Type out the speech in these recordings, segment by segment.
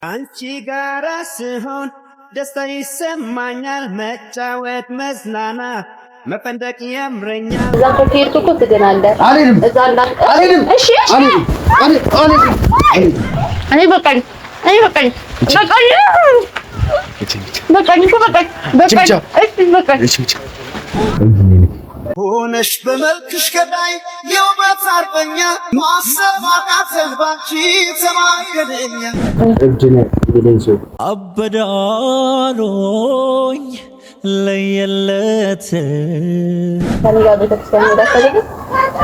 አንቺ ጋራ ስሆን ደስታ ይሰማኛል መጫወት መዝናናት መፈንደቅ ያምረኛል እዛ ከሄድኩ እኮ ትገናለህ እዛ እንዳል እሺ እኔ በቃኝ ሆነሽ በመልክሽ ከላይ የውበት አርበኛ ማሰባቃት ባንቺ ተማገደኛ አበዳሎኝ ለየለት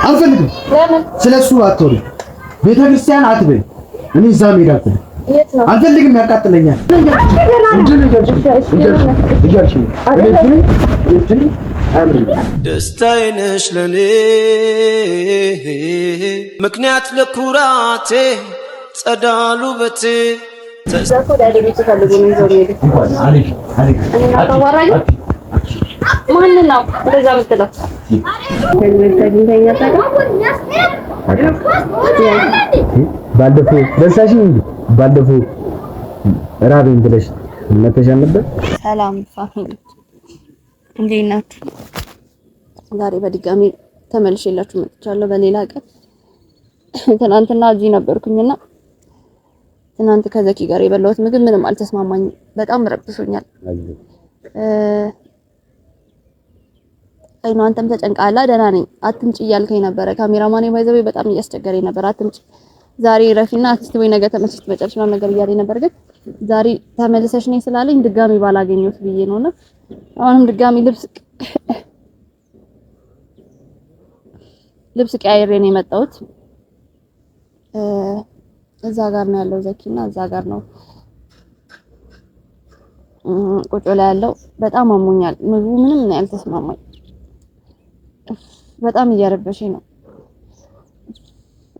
አንፈልግም ስለሱ አትወሪ ቤተክርስቲያን አትበይ እኔ እዛ ሜዳ አንፈልግም ያቃጥለኛል ደስታዬ ነሽ ለኔ ምክንያት ለኩራቴ ጸዳሉ በቴ ተዛኮ ዳዲ ቤት ፈልጉኝ ዞር ይሄድ እኔና ተዋራኝ ማን ነው እንደዛ የምትለው ባለፈው ራበኝ ብለሽ መተሻል ነበር። ሰላም ፋሚሊ እንዴት ናችሁ? ዛሬ በድጋሚ ተመልሼላችሁ መጥቻለሁ በሌላ ቀን። ትናንትና እዚህ ነበርኩኝና ትናንት ከዘኪ ጋር የበላሁት ምግብ ምንም አልተስማማኝም። በጣም ረብሾኛል። አይኑ አንተም ተጨንቃላ። ደህና ነኝ አትምጪ እያልከኝ ነበረ። ካሜራማኔ ባይዘው በጣም እያስቸገረኝ ነበር። አትምጪ ዛሬ ረፊና አትስቲ ወይ ነገ ተመልሰሽ ትመጫለሽ ምናምን ነገር እያለኝ ነበር። ግን ዛሬ ተመልሰሽ ነኝ ስላለኝ ድጋሚ ባላገኘሁት ብዬ ነውና አሁንም ድጋሚ ልብስ ቀያይሬ ነው የመጣሁት። እዛ ጋር ነው ያለው ዘኪና እዛ ጋር ነው ቁጭ ላይ ያለው። በጣም አሞኛል። ምግቡ ምንም ነው ያልተስማማኝ። በጣም እያረበሸኝ ነው።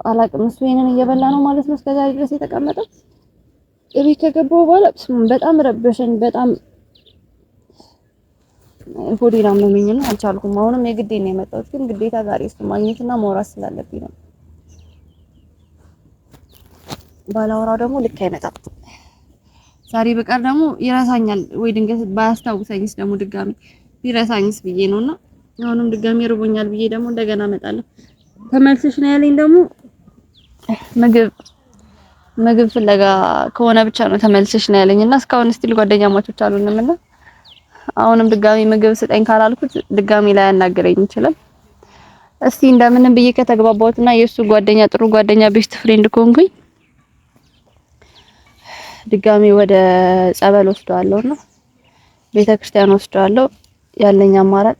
አላቅም እሱ ይሄንን እየበላ ነው ማለት ነው እስከዛሬ ድረስ የተቀመጠው። እቤት ከገባሁ በኋላ በጣም ረበሸኝ። በጣም ሆዴን አመመኝና አልቻልኩም። አሁንም የግዴን ነው የመጣሁት። ግን ግዴታ ዛሬ እሱ ማግኘትና ማውራት ስላለብኝ ነው። ባላወራው ደግሞ ልክ አይመጣም። ዛሬ በቀር ደግሞ ይረሳኛል ወይ ድንገት ባያስታውሰኝስ ደግሞ ድጋሚ ቢረሳኝስ ብዬ ነውና አሁንም ድጋሚ ርቦኛል ብዬ ደግሞ እንደገና እመጣለሁ። ተመልሰሽ ነው ያለኝ ደግሞ ምግብ ፍለጋ ከሆነ ብቻ ነው ተመልሰሽ ነው ያለኝና እስካሁን ስቲል ጓደኛ ማቾች አሉንምና አሁንም ድጋሚ ምግብ ስጠኝ ካላልኩት ድጋሚ ላይ ያናገረኝ ይችላል። እስቲ እንደምንም ብዬ ከተግባባሁትና የሱ ጓደኛ ጥሩ ጓደኛ ቤስት ፍሬንድ ኮንኩኝ ድጋሚ ወደ ጸበል ወስደዋለሁና ቤተክርስቲያን ወስደዋለሁ። ያለኝ አማራጭ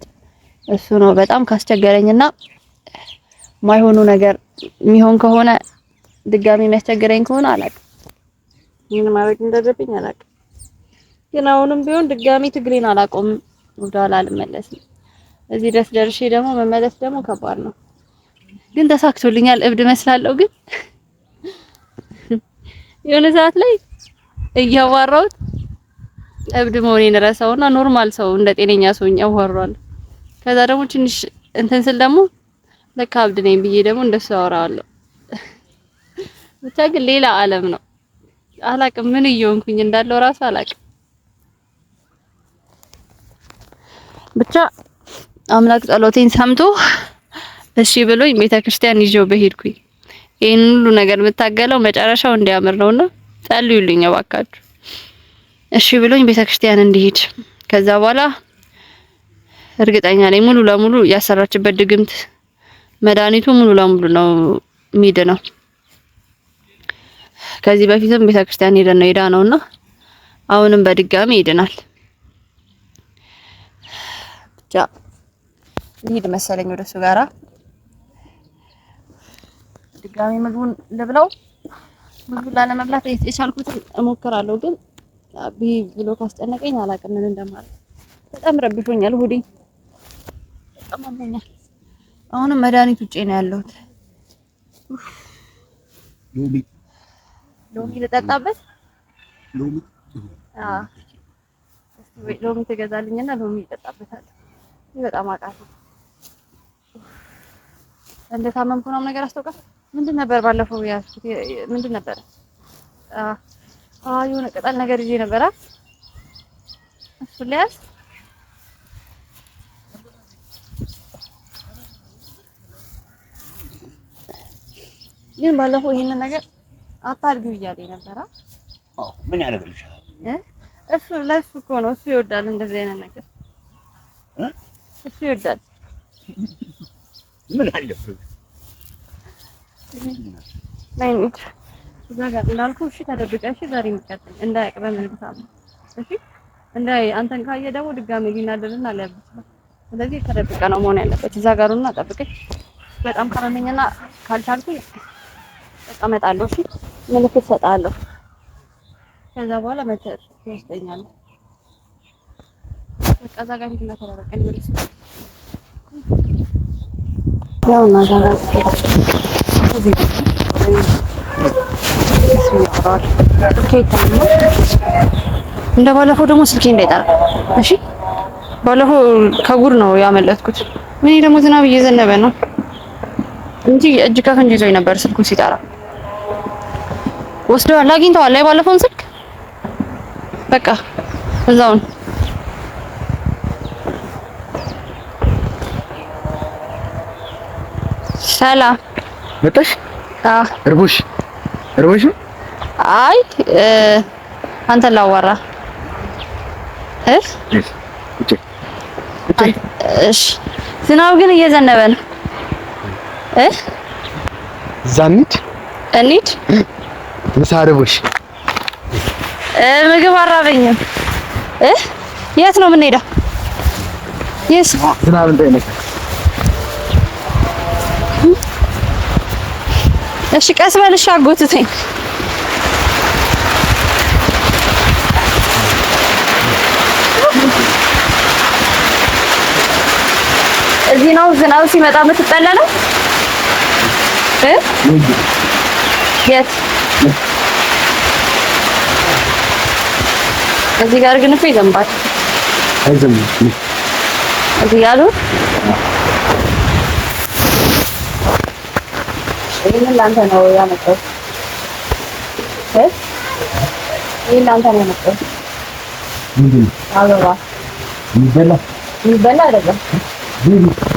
እሱ ነው። በጣም ካስቸገረኝና ማይሆኑ ነገር የሚሆን ከሆነ ድጋሚ የሚያስቸግረኝ ከሆነ አላውቅም ምን ማድረግ እንደደረብኝ አላውቅም። ግን አሁንም ቢሆን ድጋሚ ትግሬን አላቆምም። ወደኋላ አልመለስም። እዚህ ድረስ ደርሼ ደግሞ መመለስ ደግሞ ከባድ ነው። ግን ተሳክቶልኛል። እብድ መስላለሁ ግን የሆነ ሰዓት ላይ እያዋራሁት እብድ መሆኔን ረሳውና ኖርማል ሰው እንደ ጤነኛ ሰው እያዋራዋለሁ። ከዛ ደግሞ ትንሽ እንትን ስል ደግሞ ለካ እብድ ነኝ ብዬ ደግሞ እንደሱ አወራዋለሁ። ብቻ ግን ሌላ ዓለም ነው። አላቅም ምን እየሆንኩኝ እንዳለው ራሱ አላቅም። ብቻ አምላክ ጸሎቴን ሰምቶ እሺ ብሎኝ ቤተክርስቲያን ይዤው በሄድኩኝ። ይሄን ሁሉ ነገር የምታገለው መጨረሻው እንዲያምር ነውና ጸልዩልኝ እባካችሁ። እሺ ብሎኝ ቤተክርስቲያን እንዲሄድ ከዛ በኋላ እርግጠኛ ነኝ ሙሉ ለሙሉ ያሰራችበት ድግምት መድኃኒቱ ሙሉ ለሙሉ ነው የሚድነው። ከዚህ በፊትም ቤተክርስቲያን ሄዳ ነውና አሁንም በድጋሚ ይድናል። ብቻ ልሂድ መሰለኝ ወደሱ ጋራ ድጋሚ ምግቡን ልብላው። ምግቡን ላለመብላት የቻልኩትን እሞክራለሁ። ግን ብሎ ካስጨነቀኝ አላውቅም ምን እንደማለት። በጣም ረብሾኛል። ሆዴ በጣም አሞኛል። አሁንም መድኃኒት ውጪ ነው ያለሁት። ሎሚ ልጠጣበት? እስቲ ሎሚ ትገዛልኝና ሎሚ ልጠጣበታለሁ። በጣም አቃተኝ። እንደታመምኩ ነው ነገር አስተውቃ ምንድን ነበር ባለፈው ያስኩት ምንድን ነበር የሆነ ቅጠል ነገር ይዤ ነበር። እሱ ሊያስ ግን ባለፈው ይሄንን ነገር አታድርጊው እያለኝ ነበር። አዎ ምን ያደርግልሻል? እሱ ለሱ እኮ ነው። እሱ ይወዳል እንደዚህ አይነት ነገር እሱ ይወዳል። ምን አለበት? ናይት እዛ ጋር እንዳልኩህ እሺ፣ ተደብቀሽ ዛሬ የሚቀጥል እንዳያቅበን እንድታም እሺ፣ እንዳይ አንተን ካየ ደግሞ ድጋሜ ሊናደድና ሊያብስ። ስለዚህ ተደብቀ ነው መሆን ያለበት። እዛ ጋሩና ጠብቀሽ በጣም ካረመኝና ካልቻልኩኝ እመጣለሁ። እሺ፣ ምልክት እሰጥሃለሁ። ከዛ በኋላ መተር ይወስደኛል። በቃ እዛ ጋር ሂድና ተደብቀን ይልስ ያው ናዛራ እንደ ባለፈው ደግሞ ስልኬ እንዳይጠራ እሺ። ባለፈው ከጉር ነው ያመለጥኩት። ምን ደግሞ ዝናብ እየዘነበ ነው እንጂ እጅ ከፍንጅ ይዞኝ ነበር ስልኩ ሲጠራ። ወስደዋል፣ አግኝተዋል ላይ ባለፈውን ስልክ በቃ እዛውን ሰላም መጣሽ? እርቦሽ አይ አንተ ላዋራ እሺ። ዝናብ ግን እየዘነበ ነው። እንሂድ። ምሳ እርቦሽ? ምግብ አራበኝም። የት ነው የምንሄደው? ዝናብ እንዳይነካ። እሺ ቀስ በልሽ አጎትተኝ። እዚህ ነው ዝናብ ሲመጣ የምትጠለለው? የት? እዚህ ጋር ግን እኮ ይዘንባል። አይዘንብም። እዚህ ጋር ነው። ይሄን ላንተ ነው ያመጣው። ይሄን ላንተ ነው ያመጣው። ምንድን አበባ የሚበላ አይደለም።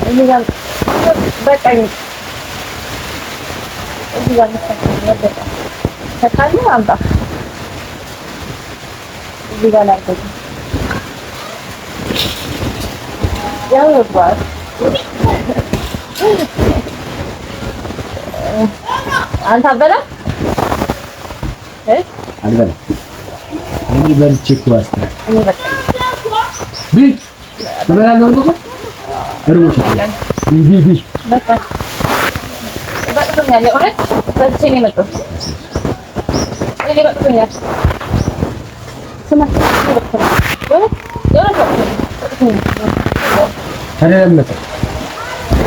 እዚህ ጋር በቃኝ። እዚህ ጋር ተካኝ አምጣ። እዚህ ጋር ላይ ያው ይባል አንተ አበላ አልበላ እኔ በልቼ እኮ አስተራ እኔ በቃ ቢት ተበላለው ነው እርቦሽ ቢት በቃ በቃ ያለ በልቼ ነው የመጣሁት። እኔ በቃ ስማ ተለመደ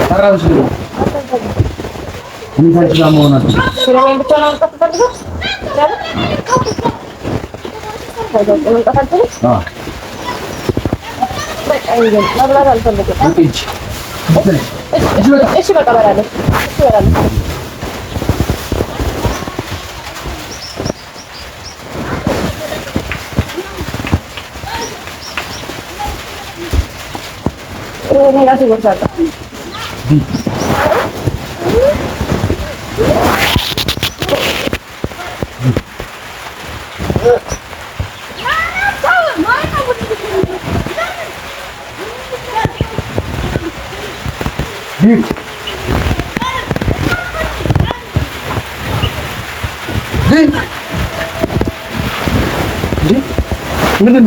ታራውሽ ነው እንዴት አንቺ ጋር መሆን አለ ስለምን ብቻ ነው ተፈጥሮ ያለ በቃ ይገኝ መብላት አልፈልግም። እሺ በቃ በላለሁ። እኔ ራሴ ወጣለሁ። ምንድን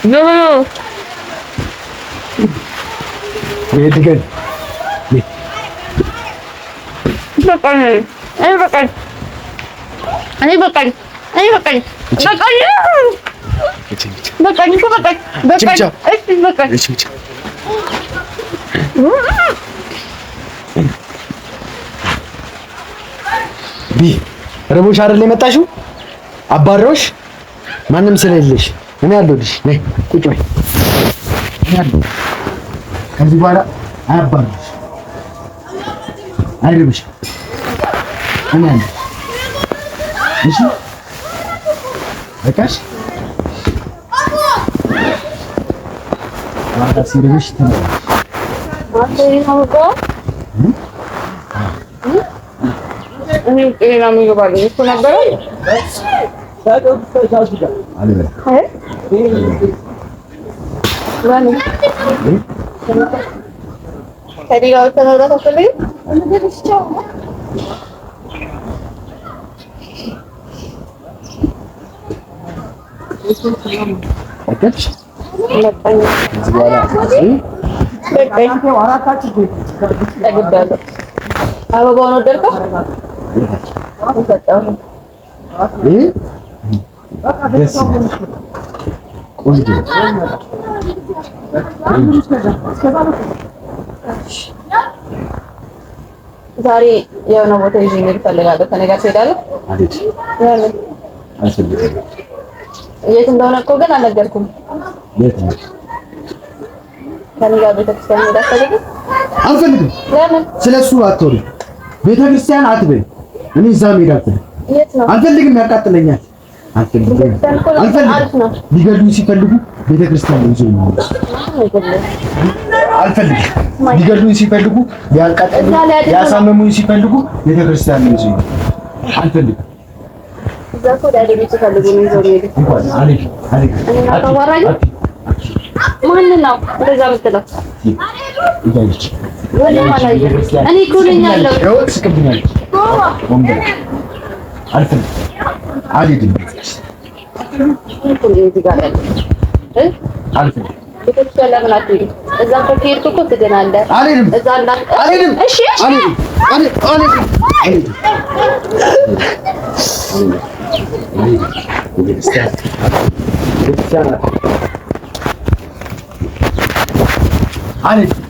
ነው? ይሄድገን በቃኝ ረቦሽ አይደል የመጣሽው? አባሮሽ ማንም ስለሌለሽ እኔ አለሁልሽ። ነይ ቁጭ በይ። ከዚህ በኋላ አያባርሽ አይርብሽ። እኔ አለሁ። እሺ በቃሽ ዋጋ ሲርብሽ ተመለሽ አንተ ይሄው እኔ ሌላ ምግብ አለ እኮ ነበር አበባውን ወደድከው? ዛሬ የሆነ ቦታ ይዤ መሄድ እፈልጋለሁ። ከእኔ ጋር ትሄዳለህ? የት እንደሆነ እኮ ግን አልነገርኩም። ከእኔ ጋር ቤተክርስቲያን መሄድ አትፈልግም? አልፈልግም። ለምን? ስለሱ አትወሪ። ቤተክርስቲያን አትበይ። እኔ እዛ መሄድ አልፈልግም። የት ነው? አልፈልግም፣ ያቃጥለኛል። አልፈልግም። ሊገሉኝ ሲፈልጉ ቤተክርስቲያን ይዘው ነው። አልፈልግም። ሊገሉኝ ሲፈልጉ ሊያቃጥሉኝ፣ ሊያሳምሙኝ ሲፈልጉ ቤተክርስቲያን ይዘው ነው። አልፈልግም። እዛኮ ዳዲ ቤት ፈልጉ ነው ይዘው ነው። አለኝ እኔ አታዋራኝ። ማን ነው እንደዛ የምትለው? ይዳይች እኔ እኮ ነኝ ያለው። ስቅብኛል። አልፈልግም። አልሄድም። አልፈልግም። ቤተክርስቲያን ለምን አትሄድም? እዛ ከሄድክ እኮ ትድናለህ። አልሄድም። እዛ እንዳንተ አልሄድም። እሺ አልሄድም። አልሄድም። ቤተክርስቲያን አልሄድም።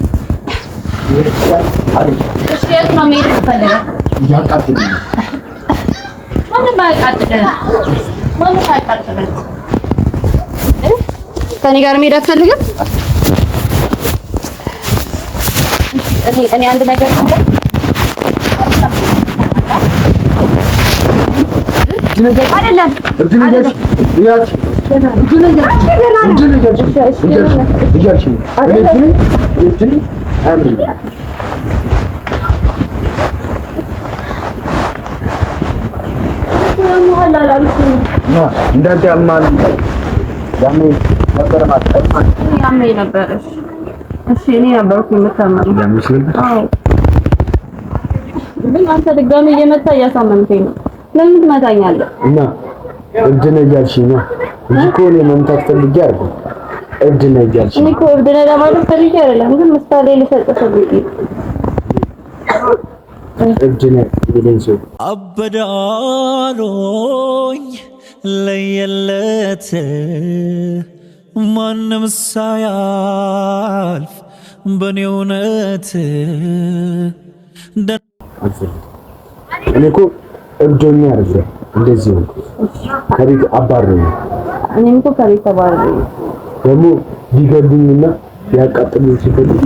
እሺ የት ነው መሄድ የምትፈልገው? ያቃጥለኛል። ማንም አያቃጥልህም። ማንም አያቃጥልህም። ከእኔ ጋር መሄድ አትፈልግም? እኔ አንድ ነገር አይደለም እንዳንተ ያማል ያመኝ ነበር ማለት ያመኝ ነበር። እሺ እኔ ነበርኩ የምታመመው። አዎ ግን አንተ ድጋሜ እየመጣ እያሳመምከኝ ነው። ለምን ትመታኛለህ? እና እብድ ነህ እያልሽኝ ነው እንጂ እኮ እኔ መምታት ፈልጌ አይደለም። እብድ ነህ እያልሽኝ እኔ እኮ እብድ ነህ ለማለት ፈልጌ አይደለም፣ ግን ምሳሌ ልሰጥህ ፈልጌ እብድ ነህ ይለኝ ሰው አበዳሎኝ ለየለት ማንም ሳያልፍ በኔ እውነት እኔ እኮ እብዶኛ አይደለም እንደዚህ ነው። ከቤት አባረኝ። እኔም እኮ ከቤት ተባረኝ። ደግሞ ሊገሉኝና ሊያቃጥሉኝ ሲፈልጉ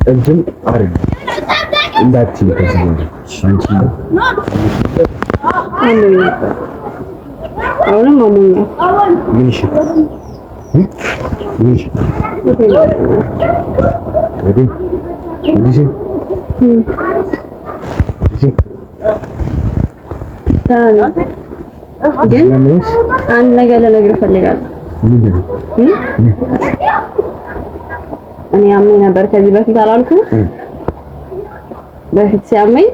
እንትን አረኝ እንዳትዪ ከዚህ አንቺ አሁንም አሞኛል። ምን እሺ ምን እሺ ግን አንድ ነገር ልነግርህ እፈልጋለሁ። እኔ አሞኝ ነበር ከዚህ በፊት አላልኩም? በፊት ሲያመኝ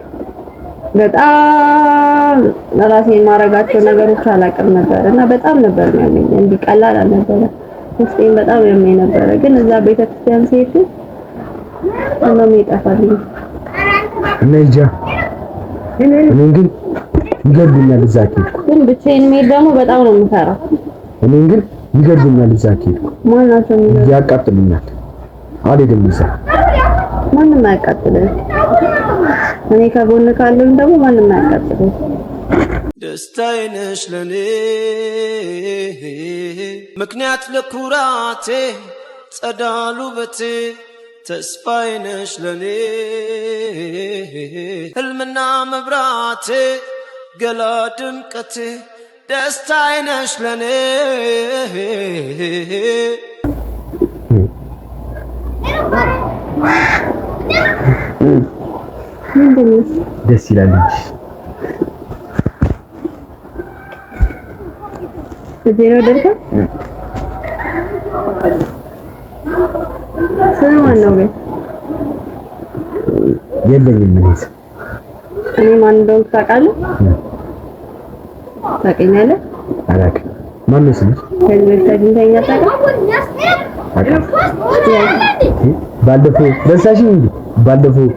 በጣም ለራሴ የማደርጋቸው ነገሮች አላውቅም ነበር እና በጣም ነበር የሚያመኝ። እንዲህ ቀላል አልነበረ። ውስጤን በጣም ያመኝ ነበረ። ግን እዛ ቤተክርስቲያን ሲሄድ ምንም ይጠፋልኝ እና ይጃ እኔን ግን ይገሉኛል እዛ ከሄድኩ። ግን ብቻዬን መሄድ ደግሞ በጣም ነው የምፈራው። እኔን ግን ይገሉኛል እዛ ከሄድኩ። ማናቸው ያቃጥሉኛል። አልሄድም እዛ። ማንም አያቃጥልህም። እኔ ከጎን ካለኝ ደግሞ ማንም አያቃጥልህም። ደስታዬ ነሽ ለኔ ምክንያት ለኩራቴ ጸዳሉ በቴ ተስፋዬ ነሽ ለኔ ህልምና መብራቴ ገላ ድምቀቴ ደስታዬ ነሽ ለኔ ደስ ይላል እዚህ ደርካ ሰማን ነው ግን የለኝም ምን እኔ ማን እንደሆንኩ ታውቃለህ? ታውቀኛለህ? አላውቅም። ማን ነው ስምሽ? ከዚህ ተገኝተኛ ታውቃለህ? ባለፈው ደሳሽኝ እንዴ? ባለፈው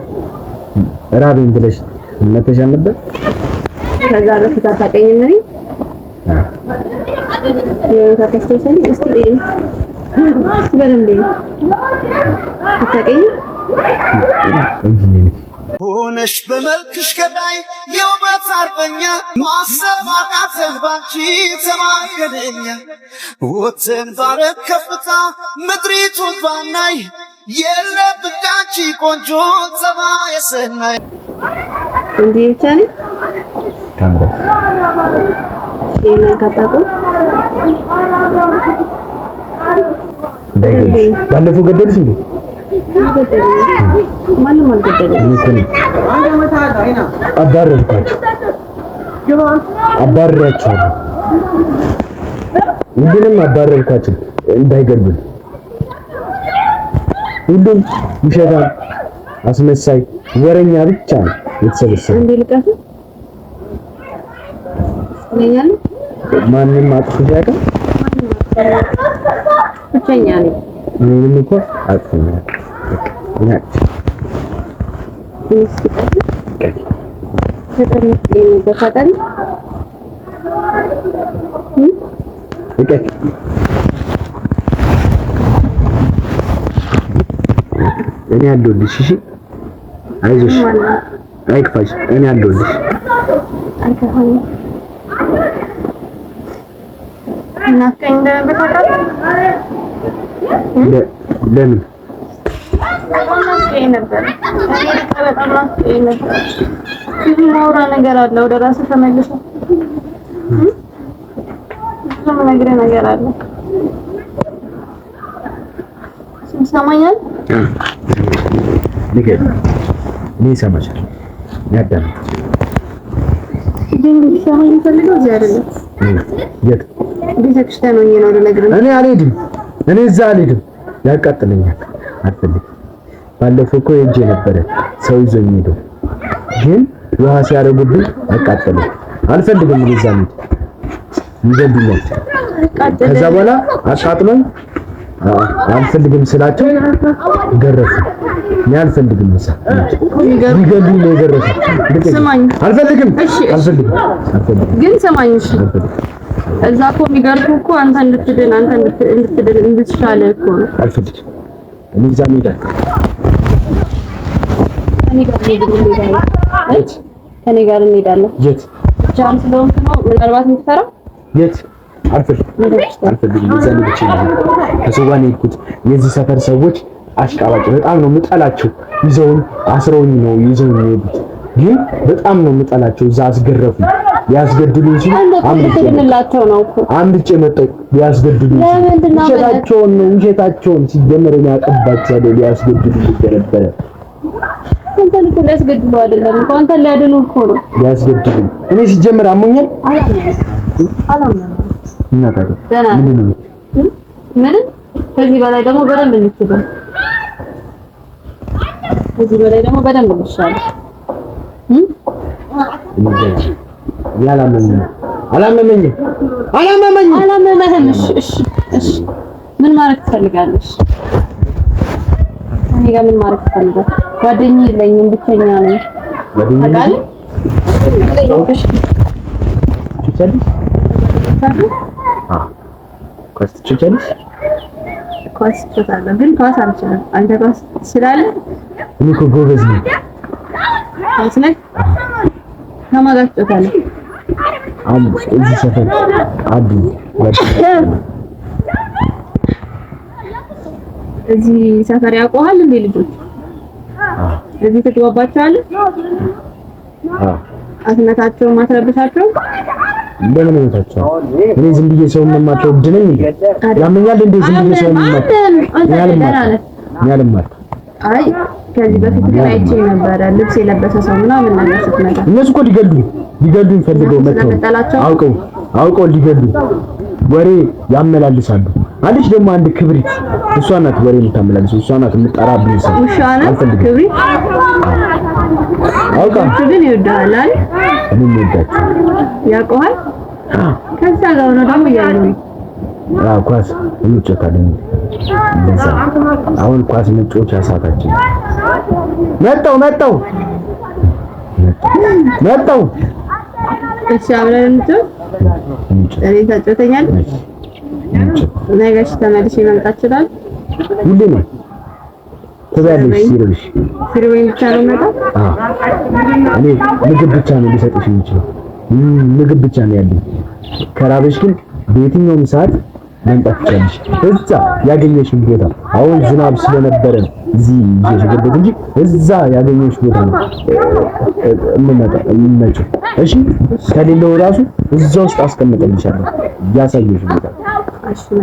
ራበኝ ብለሽ መተሻል ነበር። ከዛ በፊት አታውቀኝም ነኝ? ታከስተሰኝ እስቲ በደንብ ታውቀኝ ሆነሽ በመልክሽ ገዳይ የውበት አርበኛ ማሰብ አቃተኝ ባንቺ ተማገደኛ ወተን ባረክ ከፍታ ምድሪቱን ባናይ የለብኝ አንቺ ቆንጆ ፀባይ ሰናይ እንዴ ታኒ ታምሮ ካታቆ ባለፈው ገደልሽ እንዴ? ማንም አልገደለም። አባረርኳቸው ሁሉንም አባረርኳቸው እንዳይገሉኝ። ሁሉም ውሸታም፣ አስመሳይ፣ ወረኛ ብቻ ነው የተሰበሰበው። እንዴ ልቀቱ ነኛል ማንም አጥፍቶ ያውቃል? ብቸኛ ነኝ። ምንም እኮ አጥፍኛል። እኔ አለሁልሽ። እሺ አይዞሽ፣ አይክፋሽ። እኔ አለሁልሽ። ለምን ብዙ ማውራ ነገር አለ። ወደ ራስህ ተመልሰ ብዙ ነገር አለ። ሰማኛል ንገር። እኔ ሰማሻል። ያዳም ግን ሰማኝ ፈልገው እዚህ አይደለም። የት ቤተክርስቲያን ሆኜ ነው ልነግርህ። እኔ አልሄድም። እኔ እዛ አልሄድም። ያቃጥለኛል። አልፈልግም። ባለፈው እኮ ሄጄ ነበረ ሰው ይዞኝ ሄዶ ግን ውሃ ሲያደርጉብኝ አቃጠለኝ። አልፈልግም። እዛ ነው ይዘልኛል። ከዛ በኋላ አቃጥሎኝ አልፈልግም ስላቸው ገረፉ። እኔ አልፈልግም። እዛ ይገሉኝ ነው የገረፉ። ስማኝ፣ አልፈልግም። አልፈልግም ግን ስማኝ፣ እሺ እዛ እኮ የሚገርፉ እኮ አንተ እንድትድን እንድትሻለ እኮ ነው። አልፈልግም። እኔ እዛ እሄዳለሁ። ከኔ ጋር እንሄዳለን። የት ጃም ስለሆንክ ነው ምናልባት የምትፈራው? የት አልፈልግም። እዛ ነው ብቻ ከሰው ጋር ነው የሄድኩት። የዚህ ሰፈር ሰዎች አሽቃባጭ በጣም ነው የምጠላቸው። ይዘውኝ አስረውኝ ነው ይዘውኝ የሄዱት። ግን በጣም ነው የምጠላቸው። እዛ አስገረፉ። ያስገድሉኝ ሲሉ አምልጬላቸው ነው እኮ አምልጬ መጣሁ። ያስገድሉኝ ውሸታቸውን ሲጀመር ነው ያቀባቸው። ያስገድሉኝ ነበረ። አንተን እኮ ሊያስገድሉ አይደለም እኮ አንተን ሊያድኑ እኮ ነው ያስገድሉኝ። እኔ ሲጀመር አሞኛል። ምን ከዚህ በላይ ደግሞ በደንብ እንችላለን። ከዚህ በላይ ደግሞ በደንብ እንችላለን። አላመመኝም። እሺ ምን ማድረግ ትፈልጋለሽ? እኔ ጋር ምን ማድረግ ትፈልጋለሽ? ጓደኛዬ የለኝም፣ ብቸኛ ነኝ። ኳስ ትችላለህ? ግን ኳስ አልችልም። አንተ ኳስ ትችላለህ? እኔ እኮ ጎበዝ ነኝ። ኳስ ነህ? ከማን ጋር ትጫወታለህ? እዚህ ሰፈር አሉ እዚህ ሰፈር ያውቀዋል እንዴ ልጆች? እዚህ ትግባባቸዋለህ? አትመታቸው ማትረብሻቸው? ለምን መታቸው? እኔ ዝም ብዬ ሰው መማቸው ድነኝ ያመኛል እንዴ? ዝም ብዬ ሰው መማቸው ያልማል። አይ ከዚህ በፊት ግን አይቼ ነበረ ልብስ የለበሰ ሰው ምናምን ነገር ስትመጣ። እነሱ እኮ ሊገሉኝ ፈልገው መጥተው አውቀው ሊገሉኝ ወሬ ያመላልሳሉ። አለች ደግሞ አንድ ክብሪት፣ እሷ ናት ወሬ የምታመላልሰው፣ እሷ ናት የምጠራብኝ ሰው። ውሻ ናት ክብሪት። አውቃ ግን ይወዳል አይደል? እኔም ይወዳቸው ያውቀዋል። ከዛ ጋር ነው ደግሞ ያለው ኳስ እንጫወታለን። አሁን ኳስ መጫወቻ ሰዓታችን መጣው። እሺ አብረን እንጫወት። እኔ ታጫውተኛለህ? ነገ ተመልሼ መምጣት እችላለሁ? ሁሌ ነው ትበያለሽ። ሲርበኝ ብቻ ነው የምመጣው? እኔ ምግብ ብቻ ነው ሊሰጥሽ የምችለው። ምግብ ብቻ ነው ያለኝ። ከራበሽ ግን በየትኛውም ሰዓት መምጣት ትችላለሽ። እዛ ያገኘሽው ቦታ አሁን ዝናብ ስለነበረ ነው እዚህ ይዤሽ እንጂ እዛ ያገኘሽ ቦታ ነው የምመጣው። እሺ ከሌለው ራሱ እዛ ውስጥ አስቀምጠልሻለሁ። ያሳየሽ ቦታ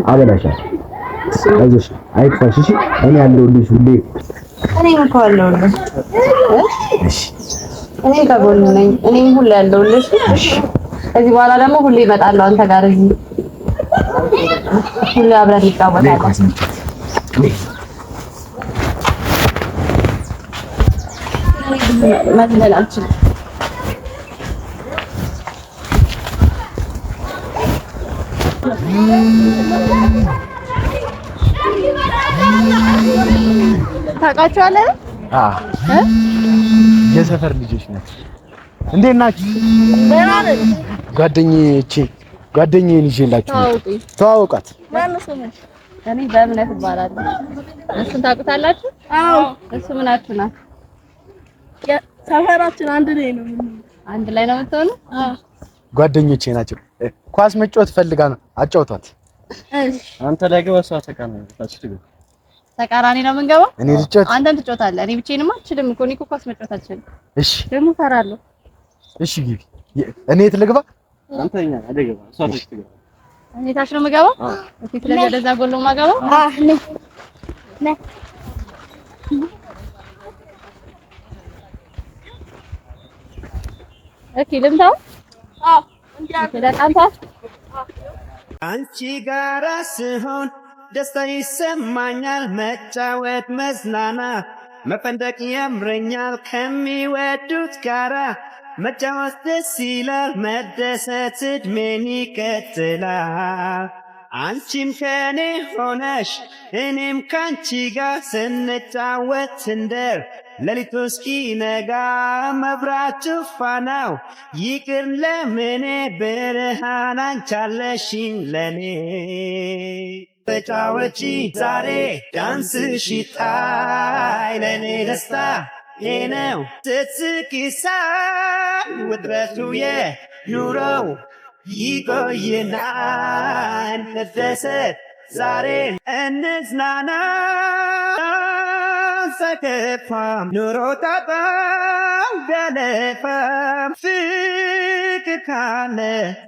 አበላሻለሁ። አይዞሽ አይክፋሽ። እሺ እኔ ያለሁልሽ ሁሌ። እኔም እኮ አለሁልሽ። እሺ እኔ ከጎንህ ነኝ። እኔም ሁሌ ያለሁልሽ። እሺ ከዚህ በኋላ ደግሞ ሁሌ እመጣለሁ አንተ ጋር እዚህ ሁሌ አብረን እንጫወታለን። መዝለል አልችልም። ታውቃቸዋለህ? የሰፈር ልጆች ናቸው። እንዴት ናችሁ? ጓደኛዬን ይዤላችሁ ተዋወቃት። ማነው ስምሽ? እኔ በእምነት እባላለሁ። እሱን ታውቁታላችሁ? አዎ። እሱ ምናችሁ ናት? ሰፈራችን አንድ ላይ ነው። አንድ ላይ ነው የምትሆነው? አዎ። ጓደኞቼ ናቸው። ኳስ መጫወት ፈልጋ ነው። አጫውቷት። እሺ። አንተ ላይ ገባ፣ እሷ ተቃራኒ ነው የምንገባው? እኔ ልጫወት፣ አንተም ትጫወታለህ። እኔ ብቻዬንማ አልችልም እኮ። እኔ እኮ ኳስ መጫወት አልችልም። እሺ። ደግሞ እፈራለሁ። እሺ ግቢ። እኔ የት ልግባ? አንተኛ አደገባ፣ እሷ ትግባ። እኔ ታች ነው የምገባው? ኦኬ። ስለዚህ ወደዛ ጎል ነው የማገባው? ነይ ኦኬ። ልምታው? አዎ። አንቺ ጋራ ስሆን ደስታ ይሰማኛል። መጫወት፣ መዝናናት፣ መፈንደቅ ያምረኛል። ከሚወዱት ጋራ መጫወት ደስ ይላል። መደሰት እድሜን ይቀጥላል። አንቺም ከኔ ሆነሽ እኔም ካንቺ ጋር ስንጫወት እንደር ሌሊቱ እስኪነጋ መብራቱ ፋናው ይቅር ለምኔ ብርሃን አንቻለሽኝ ለኔ። ተጫወቺ ዛሬ ዳንስሽ ይታይ ለኔ ደስታ ነው ስትስቂሳ ውጥረቱ የኑሮው ይቆይና እንደሰት ዛሬ እንዝናና። ሳይከፋም ኑሮ ጣጣው ቢያለፋም ፍቅር ካለ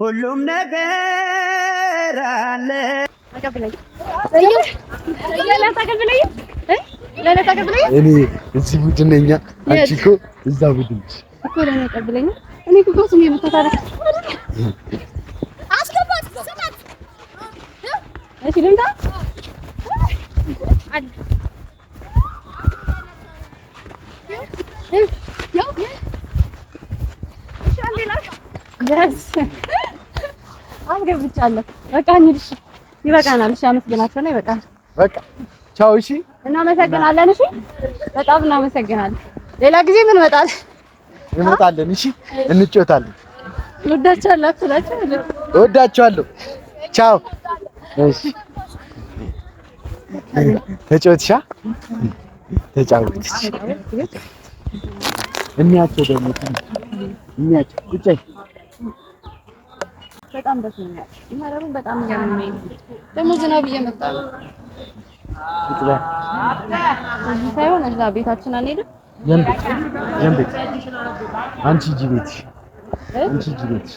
ሁሉም ነገር አለ። እኔ እዚህ ቡድን ነኝ፣ አንቺ እኮ እዛ ቡድን ነሽ እኮ። ለኔ ቀብለኝ። እኔ እኮ ኳስ ነው የምታታረክ። አስገባት ሰማት። እሺ ልምጣ። አስገብቻለሁ። በቃ እንሂድ። ይበቃናል። እሺ አመስግናቸው ነው። ይበቃናል። በቃ ቻው። እሺ እናመሰግናለን። እሺ በጣም እናመሰግናለን። ሌላ ጊዜ ምን እንመጣለን። እሺ እንጫወታለን። እወዳቸዋለሁ። ቻው። እሺ ተጫወትሻ ተጫወትሽ። እንያቸው ደግሞ እንያቸው ቁጭ በጣም ደስ ይላል። ይማረሩ በጣም እያመመኝ ደግሞ ዝናብ እየመጣ ነው። እዚህ ሳይሆን እዛ ቤታችን አንሄድም። የምቤት አንቺ ሂጂ ቤትሽ፣ አንቺ ሂጂ ቤትሽ፣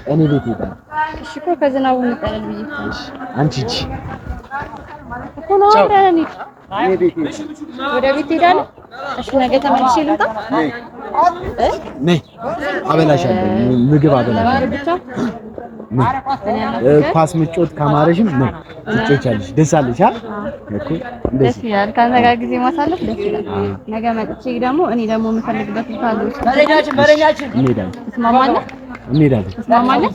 እኔ ቤት ሄዳለሁ። እሺ እኮ ከዝናቡ እንጠለል ብዬ እሺ አንቺ ሂጂ እኮ ነው። ወደ ቤት ሄዳለሁ። እሺ ነገ ተመልሼ ልምጣ። ነይ አበላሻለሁ፣ ምግብ አበላሻለሁ። ኳስ ምጮት ካማረሽም ነው ትጮቻለሽ። ደስ አለሽ እኮ ደስ ይላል። ከአንተ ጋር ጊዜ ማሳለፍ ደስ ይላል። ነገ መጥቼ ደግሞ እኔ ደግሞ የምፈልግበት ቦታ አለ። እንሄዳለን። ትስማማለህ? እንሄዳለን። ትስማማለህ?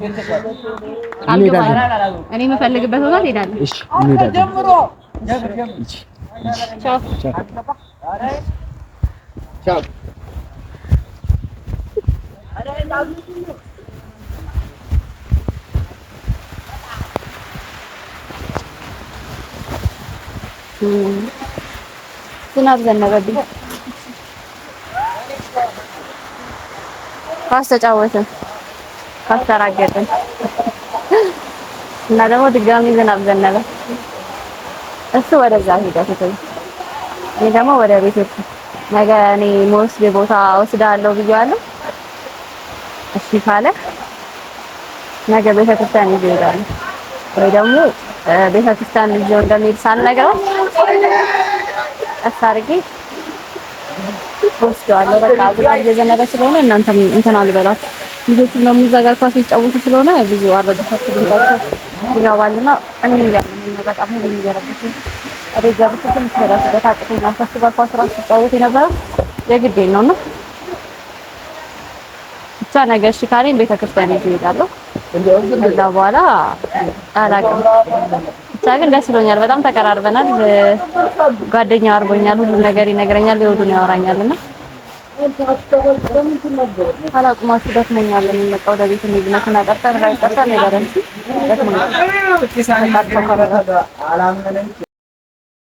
እንሄዳለን። እኔ የምፈልግበት ቦታ እንሄዳለን። እሺ እንሄዳለን። ቻው ቻው። ዝናብ ዘነበብኝ። ኳስ ተጫወትን፣ ኳስ ተራገጥን እና ደግሞ ድጋሚ ዝናብ ዘነበ። እሱ ወደዛ ሄደ ትቶኝ፣ እኔ ደግሞ ወደ ቤት ሄድኩ። ነገ እኔ የምወስድ ቦታ ወስዳለሁ ብዬዋለሁ። እሺ ካለ ነገ ቤተክርስቲያን ይዤ እሄዳለሁ ወይ ደግሞ ቤተክርስቲያን ይዤው እንደሚሄድ ሳልነግረው ቀስ አድርጌ ወስደዋለሁ። በቃ ዝናብ እየዘነበ ስለሆነ እናንተም እንትን አልበላችሁ። ልጆቹም ደግሞ እዛ ጋር ኳስ ይጫወቱ ስለሆነ ብዙ አረጋግጣችሁ ይገባልና እኔ ያለኝ በጣም ሁሉ እየረበሽ ወደዛ ብትተም ተራስበት አጥቶና ከሱ ጋር ኳስ ራሱ ሲጫወት የነበረው የግዴን ነውና ብቻ ነገ እሺ ካለኝ ቤተክርስቲያን ይዤ እሄዳለሁ። ከዛ በኋላ አላውቅም። ብቻ ግን ደስ ብሎኛል። በጣም ተቀራርበናል። ጓደኛ አድርጎኛል። ሁሉ ነገር ይነግረኛል፣ የወዱን ያወራኛልና አላውቅማችሁ ደክሞኛል። በቃ ወደ ቤት እንሂድ መኪና ቀርተን ራይ ቀርተን ሄደን ደክሞኛል።